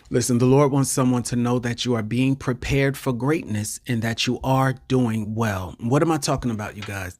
Listen, the Lord wants someone to know that you are being prepared for greatness and that you are doing well. What am I talking about, you guys?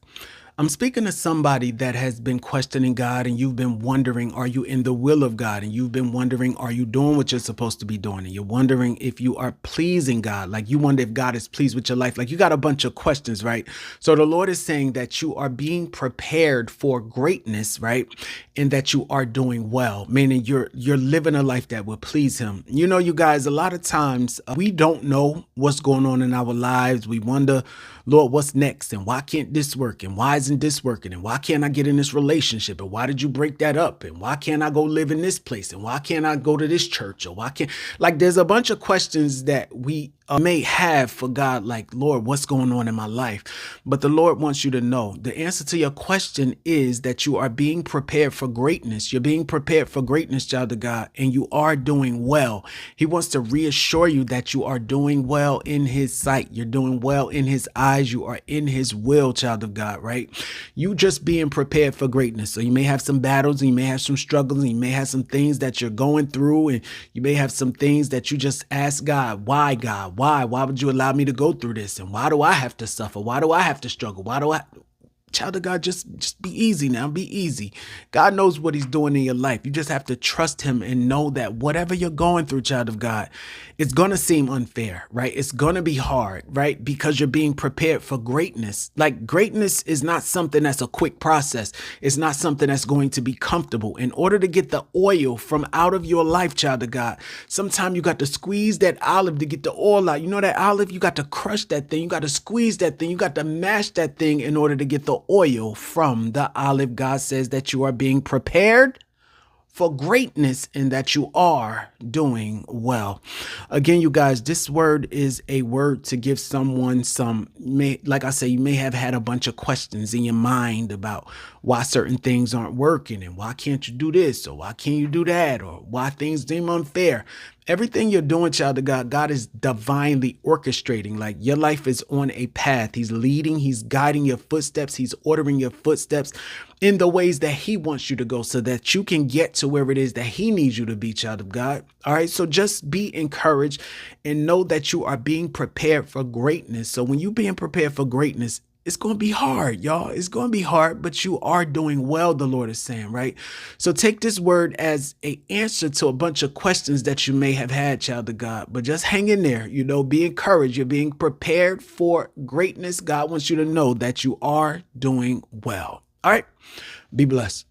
I'm speaking to somebody that has been questioning God and you've been wondering, are you in the will of God? And you've been wondering, are you doing what you're supposed to be doing? And you're wondering if you are pleasing God. Like you wonder if God is pleased with your life. Like you got a bunch of questions, right? So the Lord is saying that you are being prepared for greatness, right? And that you are doing well, meaning you're living a life that will please him. You know, you guys, a lot of times we don't know what's going on in our lives. We wonder, Lord, what's next? And why can't this work? And why isn't this working? And why can't I get in this relationship? And why did you break that up? And why can't I go live in this place? And why can't I go to this church? Or why can't, like, there's a bunch of questions that we may have for God, like, Lord, what's going on in my life? But the Lord wants you to know the answer to your question is that you are being prepared for greatness. You're being prepared for greatness, child of God, and you are doing well. He wants to reassure you that you are doing well in his sight. You're doing well in his eyes. You are in his will, child of God, right? You just being prepared for greatness. So you may have some battles and you may have some struggles and you may have some things that you're going through and you may have some things that you just ask God, why God? Why? Why would you allow me to go through this? And why do I have to suffer? Why do I have to struggle? Why do I? Child of God, just be easy now. Be easy. God knows what he's doing in your life. You just have to trust him and know that whatever you're going through, child of God, it's going to seem unfair, right? It's going to be hard, right? Because you're being prepared for greatness. Like greatness is not something that's a quick process. It's not something that's going to be comfortable. In order to get the oil from out of your life, child of God, sometimes you got to squeeze that olive to get the oil out. You know that olive, you got to crush that thing. You got to squeeze that thing. You got to mash that thing in order to get the oil from the olive. God says that you are being prepared for greatness and that you are doing well. Again, you guys, this word is a word to give someone like I say, you may have had a bunch of questions in your mind about why certain things aren't working and why can't you do this or why can't you do that or why things seem unfair. Everything you're doing, child of God, God is divinely orchestrating. Like your life is on a path. He's leading, he's guiding your footsteps. He's ordering your footsteps in the ways that he wants you to go so that you can get to where it is that he needs you to be, child of God. All right. So just be encouraged and know that you are being prepared for greatness. So when you're being prepared for greatness, it's going to be hard, y'all. It's going to be hard, but you are doing well, the Lord is saying, right? So take this word as an answer to a bunch of questions that you may have had, child of God. But just hang in there, be encouraged. You're being prepared for greatness. God wants you to know that you are doing well. All right. Be blessed.